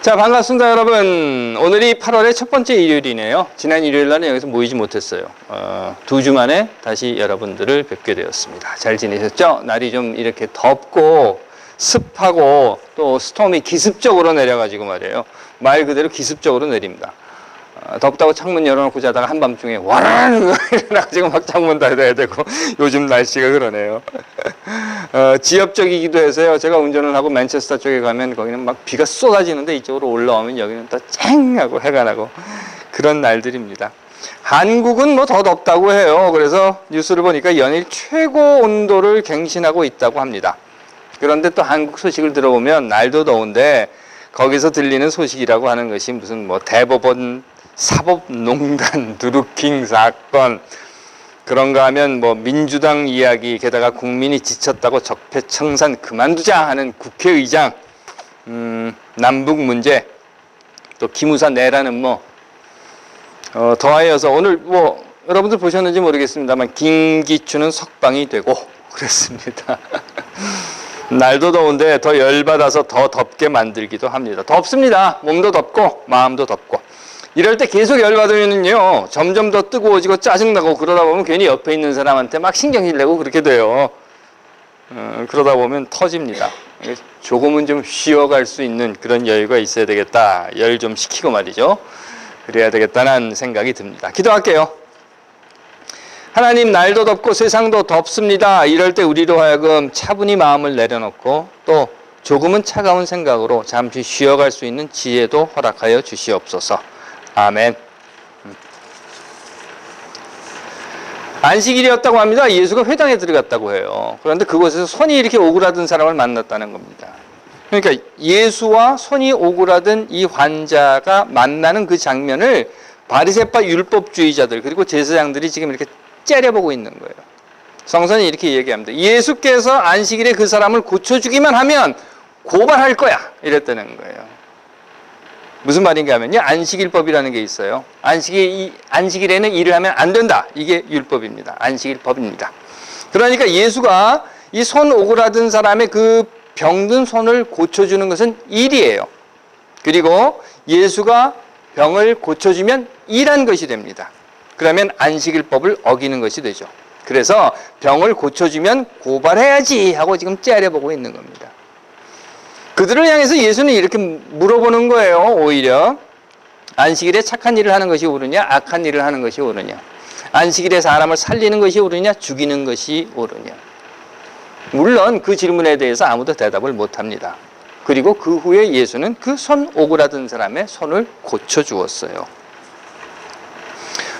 자, 반갑습니다, 여러분. 오늘이 8월의 첫 번째 일요일이네요. 지난 일요일 날은 여기서 모이지 못했어요. 2주 만에 다시 여러분들을 뵙게 되었습니다. 잘 지내셨죠? 날이 좀 이렇게 덥고 습하고 또 스톰이 기습적으로 내려가지고 말이에요. 말 그대로 기습적으로 내립니다. 덥다고 창문 열어놓고 자다가 한밤중에 와라라는 일어나가지고 막 창문 닫아야 되고 요즘 날씨가 그러네요. 지엽적이기도 해서요. 제가 운전을 하고 맨체스터 쪽에 가면 거기는 막 비가 쏟아지는데 이쪽으로 올라오면 여기는 또 쨍하고 해가 나고 그런 날들입니다. 한국은 뭐 더 덥다고 해요. 그래서 뉴스를 보니까 연일 최고 온도를 갱신하고 있다고 합니다. 그런데 또 한국 소식을 들어보면 날도 더운데 거기서 들리는 소식이라고 하는 것이 무슨 뭐 대법원 사법농단 드루킹 사건 그런가 하면 뭐 민주당 이야기 게다가 국민이 지쳤다고 적폐청산 그만두자 하는 국회의장 남북 문제 또 기무사 내라는 뭐 더하여서 오늘 뭐 여러분들 보셨는지 모르겠습니다만 김기춘은 석방이 되고 그랬습니다. 날도 더운데 더 열받아서 더 덥게 만들기도 합니다. 덥습니다. 몸도 덥고 마음도 덥고 이럴 때 계속 열받으면요 점점 더 뜨거워지고 짜증나고 그러다 보면 괜히 옆에 있는 사람한테 막 신경질 내고 그렇게 돼요. 그러다 보면 터집니다. 조금은 좀 쉬어갈 수 있는 그런 여유가 있어야 되겠다. 열 좀 식히고 말이죠. 그래야 되겠다는 생각이 듭니다. 기도할게요. 하나님, 날도 덥고 세상도 덥습니다. 이럴 때 우리로 하여금 차분히 마음을 내려놓고 또 조금은 차가운 생각으로 잠시 쉬어갈 수 있는 지혜도 허락하여 주시옵소서. 아멘. 안식일이었다고 합니다. 예수가 회당에 들어갔다고 해요. 그런데 그곳에서 손이 이렇게 오그라든 사람을 만났다는 겁니다. 그러니까 예수와 손이 오그라든 이 환자가 만나는 그 장면을 바리새파 율법주의자들 그리고 제사장들이 지금 이렇게 째려보고 있는 거예요. 성서는 이렇게 얘기합니다. 예수께서 안식일에 그 사람을 고쳐주기만 하면 고발할 거야. 이랬다는 거예요. 무슨 말인가 하면요. 안식일법이라는 게 있어요. 안식일에는 일을 하면 안 된다. 이게 율법입니다. 안식일법입니다. 그러니까 예수가 이 손 오그라든 사람의 그 병든 손을 고쳐주는 것은 일이에요. 그리고 예수가 병을 고쳐주면 일한 것이 됩니다. 그러면 안식일법을 어기는 것이 되죠. 그래서 병을 고쳐주면 고발해야지 하고 지금 째려보고 있는 겁니다. 그들을 향해서 예수는 이렇게 물어보는 거예요. 오히려 안식일에 착한 일을 하는 것이 옳으냐 악한 일을 하는 것이 옳으냐, 안식일에 사람을 살리는 것이 옳으냐 죽이는 것이 옳으냐. 물론 그 질문에 대해서 아무도 대답을 못합니다. 그리고 그 후에 예수는 그 손 오그라든 사람의 손을 고쳐주었어요.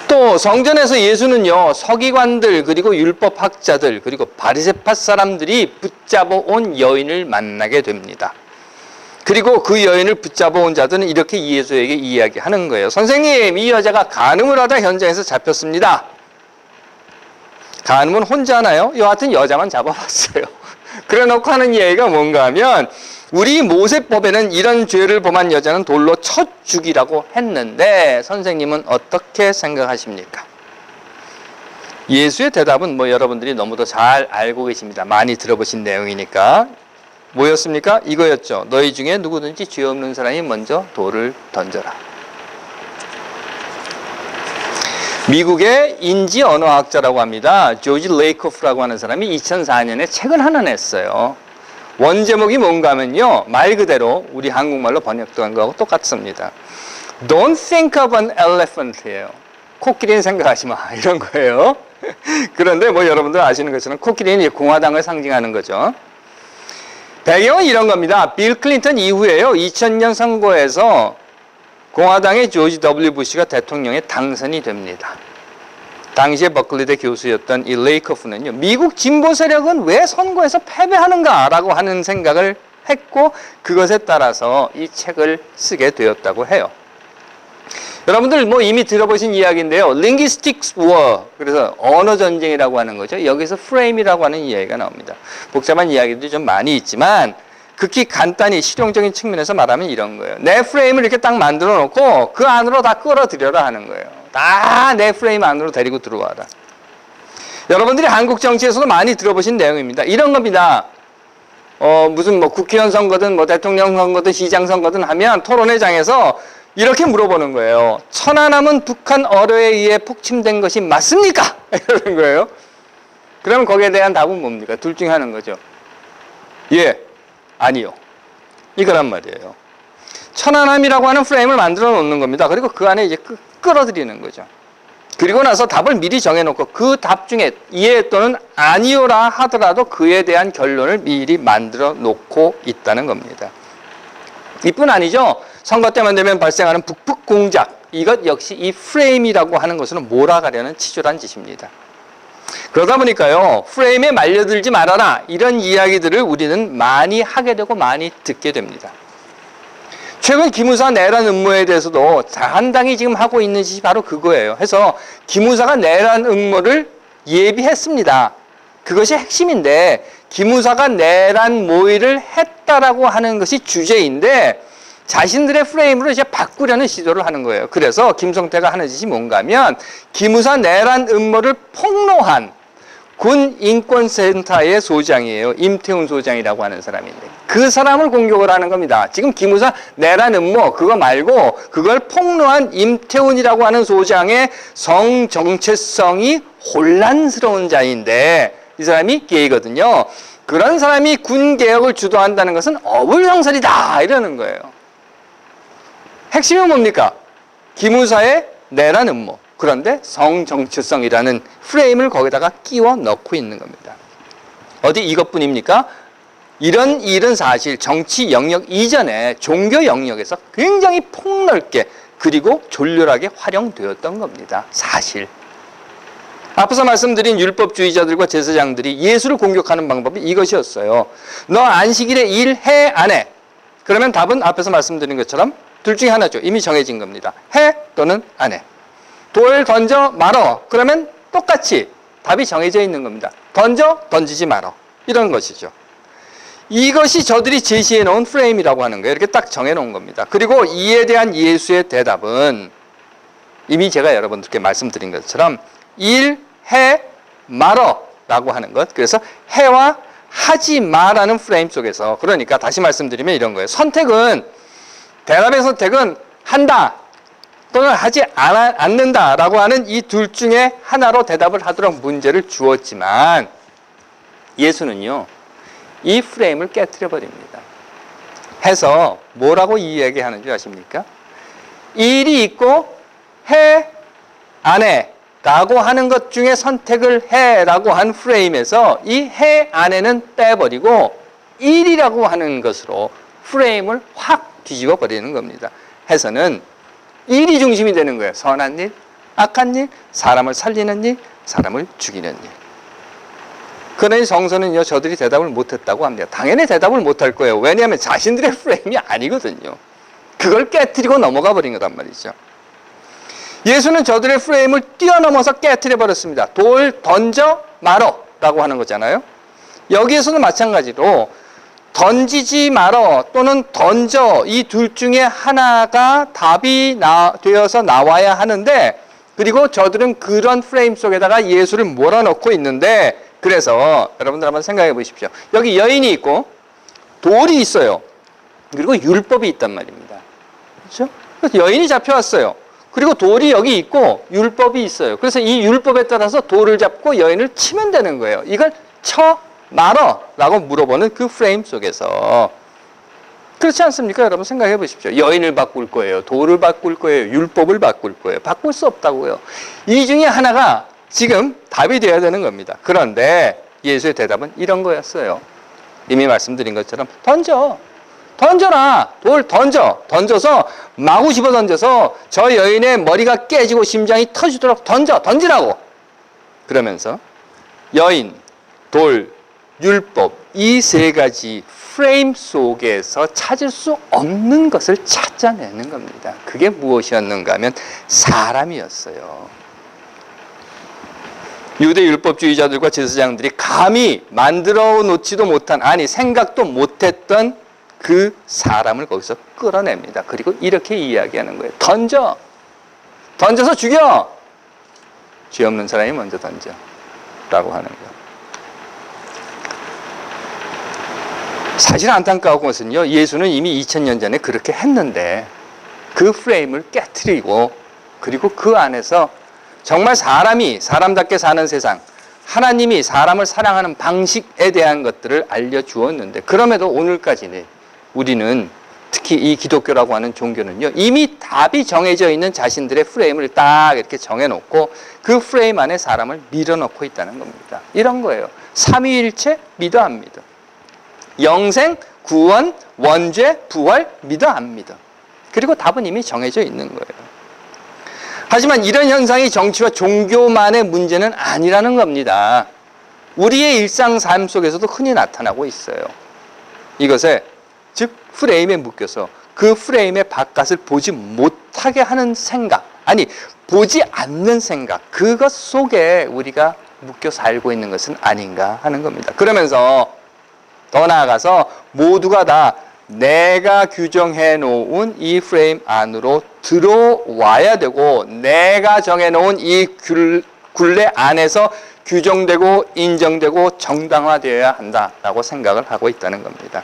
또 성전에서 예수는요 서기관들 그리고 율법학자들 그리고 바리새파 사람들이 붙잡아 온 여인을 만나게 됩니다. 그리고 그 여인을 붙잡아 온 자들은 이렇게 예수에게 이야기하는 거예요. 선생님, 이 여자가 간음을 하다 현장에서 잡혔습니다. 간음은 혼자 하나요? 여하튼 여자만 잡아봤어요. 그래 놓고 하는 이야기가 뭔가 하면 우리 모세법에는 이런 죄를 범한 여자는 돌로 쳐 죽이라고 했는데 선생님은 어떻게 생각하십니까? 예수의 대답은 뭐 여러분들이 너무도 잘 알고 계십니다. 많이 들어보신 내용이니까. 뭐였습니까? 이거였죠. 너희 중에 누구든지 죄 없는 사람이 먼저 돌을 던져라. 미국의 인지 언어학자라고 합니다. 조지 레이코프라고 하는 사람이 2004년에 책을 하나 냈어요. 원 제목이 뭔가 하면요 말 그대로 우리 한국말로 번역된 거하고 똑같습니다. Don't think of an elephant예요. 코끼리는 생각하지 마 이런 거예요. 그런데 뭐 여러분들 아시는 것처럼 코끼리는 공화당을 상징하는 거죠. 배경은 이런 겁니다. 빌 클린턴 이후에요 2000년 선거에서 공화당의 조지 W 부시가 대통령에 당선이 됩니다. 당시에 버클리대 교수였던 이 레이커프는요 미국 진보 세력은 왜 선거에서 패배하는가라고 하는 생각을 했고 그것에 따라서 이 책을 쓰게 되었다고 해요. 여러분들 뭐 이미 들어보신 이야기인데요. linguistics war, 그래서 언어 전쟁이라고 하는 거죠. 여기서 frame이라고 하는 이야기가 나옵니다. 복잡한 이야기도 좀 많이 있지만 극히 간단히 실용적인 측면에서 말하면 이런 거예요. 내 프레임을 이렇게 딱 만들어 놓고 그 안으로 다 끌어들여라 하는 거예요. 다 내 프레임 안으로 데리고 들어와라. 여러분들이 한국 정치에서도 많이 들어보신 내용입니다. 이런 겁니다. 무슨 뭐 국회의원 선거든 뭐 대통령 선거든 시장 선거든 하면 토론회장에서 이렇게 물어보는 거예요. 천안함은 북한 어뢰에 의해 폭침된 것이 맞습니까? 이러는 거예요. 그러면 거기에 대한 답은 뭡니까? 둘 중에 하나인 거죠. 예, 아니요. 이거란 말이에요. 천안함이라고 하는 프레임을 만들어 놓는 겁니다. 그리고 그 안에 이제 끌어들이는 거죠. 그리고 나서 답을 미리 정해놓고 그 답 중에 예 또는 아니요라 하더라도 그에 대한 결론을 미리 만들어 놓고 있다는 겁니다. 이뿐 아니죠. 선거 때만 되면 발생하는 북북 공작, 이것 역시 이 프레임이라고 하는 것으로 몰아가려는 치졸한 짓입니다. 그러다 보니까요, 프레임에 말려들지 말아라, 이런 이야기들을 우리는 많이 하게 되고 많이 듣게 됩니다. 최근 기무사 내란 음모에 대해서도 자한당이 지금 하고 있는 짓이 바로 그거예요. 해서 기무사가 내란 음모를 예비했습니다. 그것이 핵심인데, 기무사가 내란 모의를 했다라고 하는 것이 주제인데, 자신들의 프레임으로 이제 바꾸려는 시도를 하는 거예요. 그래서 김성태가 하는 짓이 뭔가 하면, 기무사 내란 음모를 폭로한 군인권센터의 소장이에요. 임태훈 소장이라고 하는 사람인데 그 사람을 공격을 하는 겁니다. 지금 기무사 내란 음모 그거 말고 그걸 폭로한 임태훈이라고 하는 소장의 성 정체성이 혼란스러운 자인데 이 사람이 게이거든요. 그런 사람이 군개혁을 주도한다는 것은 어불성설이다 이러는 거예요. 핵심은 뭡니까? 기무사의 내란 음모. 그런데 성정체성이라는 프레임을 거기다가 끼워 넣고 있는 겁니다. 어디 이것뿐입니까? 이런 일은 사실 정치 영역 이전에 종교 영역에서 굉장히 폭넓게 그리고 졸렬하게 활용되었던 겁니다. 사실. 앞서서 말씀드린 율법주의자들과 제사장들이 예수를 공격하는 방법이 이것이었어요. 너 안식일에 일해 안 해? 그러면 답은 앞에서 말씀드린 것처럼 둘 중에 하나죠. 이미 정해진 겁니다. 해 또는 안 해. 돌 던져 말어. 그러면 똑같이 답이 정해져 있는 겁니다. 던져, 던지지 말어. 이런 것이죠. 이것이 저들이 제시해 놓은 프레임이라고 하는 거예요. 이렇게 딱 정해 놓은 겁니다. 그리고 이에 대한 예수의 대답은 이미 제가 여러분들께 말씀드린 것처럼 일해 말어 라고 하는 것. 그래서 해와 하지 마라는 프레임 속에서, 그러니까 다시 말씀드리면 이런 거예요. 선택은, 대답의 선택은 한다 또는 하지 않는다라고 하는 이 둘 중에 하나로 대답을 하도록 문제를 주었지만 예수는요, 이 프레임을 깨트려 버립니다. 해서 뭐라고 이야기하는 줄 아십니까? 일이 있고 해, 안 해 라고 하는 것 중에 선택을 해 라고 한 프레임에서 이 해, 안 해는 빼버리고 일이라고 하는 것으로 프레임을 확 뒤집어 버리는 겁니다. 해서는 일이 중심이 되는 거예요. 선한 일, 악한 일, 사람을 살리는 일, 사람을 죽이는 일. 그러니 성서는요, 저들이 대답을 못했다고 합니다. 당연히 대답을 못할 거예요. 왜냐하면 자신들의 프레임이 아니거든요. 그걸 깨트리고 넘어가 버린 거란 말이죠. 예수는 저들의 프레임을 뛰어넘어서 깨트려 버렸습니다. 돌 던져 말어 라고 하는 거잖아요. 여기에서는 마찬가지로 던지지 말어 또는 던져, 이 둘 중에 하나가 답이 되어서 나와야 하는데, 그리고 저들은 그런 프레임 속에다가 예수를 몰아넣고 있는데, 그래서 여러분들 한번 생각해 보십시오. 여기 여인이 있고 돌이 있어요. 그리고 율법이 있단 말입니다. 그렇죠? 그래서 여인이 잡혀왔어요. 그리고 돌이 여기 있고 율법이 있어요. 그래서 이 율법에 따라서 돌을 잡고 여인을 치면 되는 거예요. 이걸 쳐 말어 라고 물어보는 그 프레임 속에서, 그렇지 않습니까? 여러분 생각해 보십시오. 여인을 바꿀 거예요. 돌을 바꿀 거예요. 율법을 바꿀 거예요. 바꿀 수 없다고요. 이 중에 하나가 지금 답이 되어야 되는 겁니다. 그런데 예수의 대답은 이런 거였어요. 이미 말씀드린 것처럼 던져라. 돌 던져서 마구 집어 던져서 저 여인의 머리가 깨지고 심장이 터지도록 던지라고. 그러면서 여인, 돌, 율법, 이 세 가지 프레임 속에서 찾을 수 없는 것을 찾아내는 겁니다. 그게 무엇이었는가 하면 사람이었어요. 유대 율법주의자들과 제사장들이 감히 만들어 놓지도 못한, 아니 생각도 못했던 그 사람을 거기서 끌어냅니다. 그리고 이렇게 이야기하는 거예요. 던져서 죽여. 죄 없는 사람이 먼저 던져 라고 하는 거예요. 사실 안타까운 것은요, 예수는 이미 2000년 전에 그렇게 했는데 그 프레임을 깨트리고 그리고 그 안에서 정말 사람이 사람답게 사는 세상, 하나님이 사람을 사랑하는 방식에 대한 것들을 알려주었는데, 그럼에도 오늘까지는 우리는 특히 이 기독교라고 하는 종교는요, 이미 답이 정해져 있는 자신들의 프레임을 딱 이렇게 정해놓고 그 프레임 안에 사람을 밀어넣고 있다는 겁니다. 이런 거예요. 삼위일체 믿어 안 믿어. 영생, 구원, 원죄, 부활 믿어 안 믿어. 그리고 답은 이미 정해져 있는 거예요. 하지만 이런 현상이 정치와 종교만의 문제는 아니라는 겁니다. 우리의 일상 삶 속에서도 흔히 나타나고 있어요. 이것에 즉 프레임에 묶여서 그 프레임의 바깥을 보지 못하게 하는 생각, 아니 보지 않는 생각, 그것 속에 우리가 묶여 살고 있는 것은 아닌가 하는 겁니다. 그러면서 더 나아가서 모두가 다 내가 규정해 놓은 이 프레임 안으로 들어와야 되고, 내가 정해 놓은 이 굴레 안에서 규정되고 인정되고 정당화되어야 한다라고 생각을 하고 있다는 겁니다.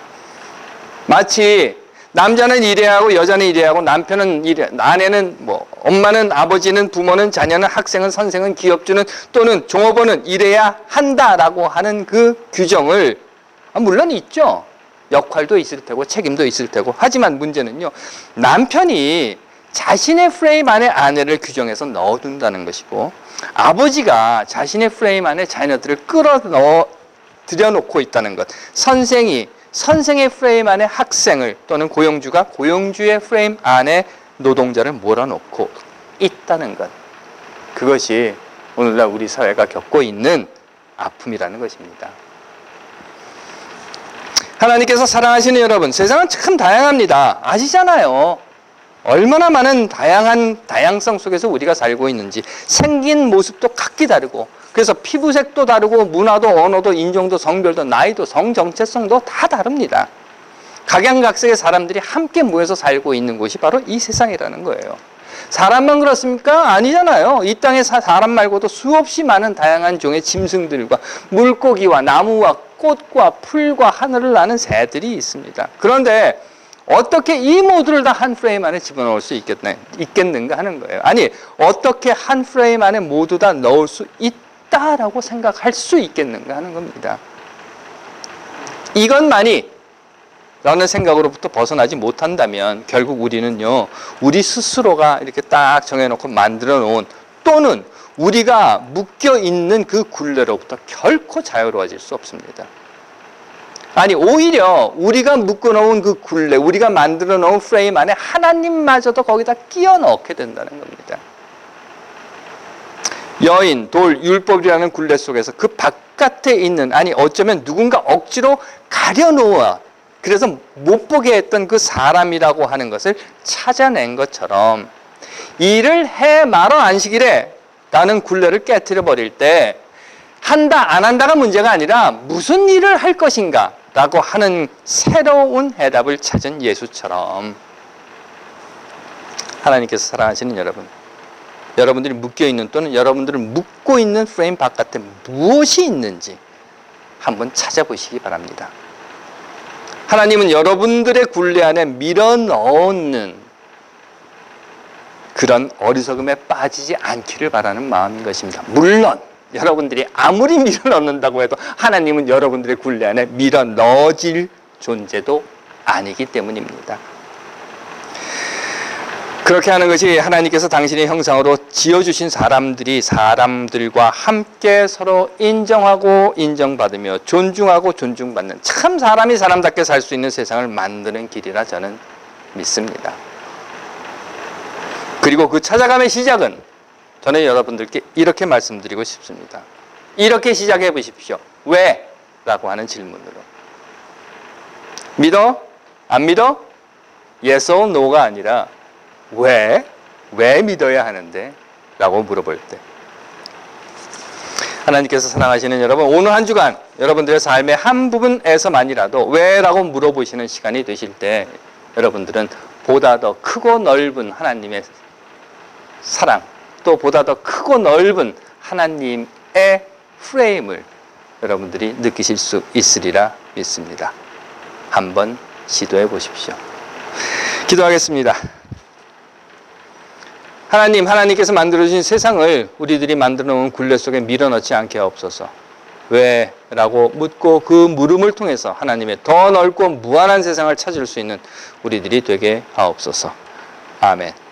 마치 남자는 이래야 하고 여자는 이래야 하고 남편은 이래, 아내는 뭐 엄마는 아버지는 부모는 자녀는 학생은 선생은 기업주는 또는 종업원은 이래야 한다라고 하는 그 규정을, 물론 있죠. 역할도 있을 테고 책임도 있을 테고. 하지만 문제는요, 남편이 자신의 프레임 안에 아내를 규정해서 넣어둔다는 것이고, 아버지가 자신의 프레임 안에 자녀들을 들여놓고 있다는 것, 선생이 선생의 프레임 안에 학생을, 또는 고용주가 고용주의 프레임 안에 노동자를 몰아놓고 있다는 것, 그것이 오늘날 우리 사회가 겪고 있는 아픔이라는 것입니다. 하나님께서 사랑하시는 여러분, 세상은 참 다양합니다. 아시잖아요. 얼마나 많은 다양성 속에서 우리가 살고 있는지. 생긴 모습도 각기 다르고, 그래서 피부색도 다르고, 문화도 언어도 인종도 성별도 나이도 성 정체성도 다 다릅니다. 각양각색의 사람들이 함께 모여서 살고 있는 곳이 바로 이 세상이라는 거예요. 사람만 그렇습니까? 아니잖아요. 이 땅에 사람 말고도 수없이 많은 다양한 종의 짐승들과 물고기와 나무와 꽃과 풀과 하늘을 나는 새들이 있습니다. 그런데 어떻게 이 모두를 다 한 프레임 안에 집어넣을 수 있겠는가 하는 거예요. 아니, 어떻게 한 프레임 안에 모두 다 넣을 수 있다라고 생각할 수 있겠는가 하는 겁니다. 이것만이 라는 생각으로부터 벗어나지 못한다면 결국 우리는요, 우리 스스로가 이렇게 딱 정해놓고 만들어 놓은, 또는 우리가 묶여 있는 그 굴레로부터 결코 자유로워질 수 없습니다. 아니, 오히려 우리가 묶어 놓은 그 굴레, 우리가 만들어 놓은 프레임 안에 하나님마저도 거기다 끼워 넣게 된다는 겁니다. 여인, 돌, 율법이라는 굴레 속에서 그 바깥에 있는, 아니 어쩌면 누군가 억지로 가려놓아, 그래서 못 보게 했던 그 사람이라고 하는 것을 찾아낸 것처럼, 일을 해 말어 안식일에 라는 굴레를 깨트려 버릴 때, 한다 안 한다가 문제가 아니라 무슨 일을 할 것인가 라고 하는 새로운 해답을 찾은 예수처럼, 하나님께서 사랑하시는 여러분, 여러분들이 묶여있는, 또는 여러분들을 묶고 있는 프레임 바깥에 무엇이 있는지 한번 찾아보시기 바랍니다. 하나님은 여러분들의 굴레 안에 밀어넣는 그런 어리석음에 빠지지 않기를 바라는 마음인 것입니다. 물론 여러분들이 아무리 밀어넣는다고 해도 하나님은 여러분들의 굴레 안에 밀어넣어질 존재도 아니기 때문입니다. 그렇게 하는 것이 하나님께서 당신의 형상으로 지어주신 사람들과 함께 서로 인정하고 인정받으며 존중하고 존중받는, 참 사람이 사람답게 살 수 있는 세상을 만드는 길이라 저는 믿습니다. 그리고 그 찾아감의 시작은 저는 여러분들께 이렇게 말씀드리고 싶습니다. 이렇게 시작해 보십시오. 왜? 라고 하는 질문으로. 믿어? 안 믿어? Yes or no가 아니라 왜? 왜 믿어야 하는데? 라고 물어볼 때, 하나님께서 사랑하시는 여러분, 오늘 한 주간 여러분들의 삶의 한 부분에서만이라도 왜? 라고 물어보시는 시간이 되실 때, 여러분들은 보다 더 크고 넓은 하나님의 사랑, 또 보다 더 크고 넓은 하나님의 프레임을 여러분들이 느끼실 수 있으리라 믿습니다. 한번 시도해 보십시오. 기도하겠습니다. 하나님께서 만들어주신 세상을 우리들이 만들어 놓은 굴레 속에 밀어넣지 않게 하옵소서. 왜? 라고 묻고 그 물음을 통해서 하나님의 더 넓고 무한한 세상을 찾을 수 있는 우리들이 되게 하옵소서. 아멘.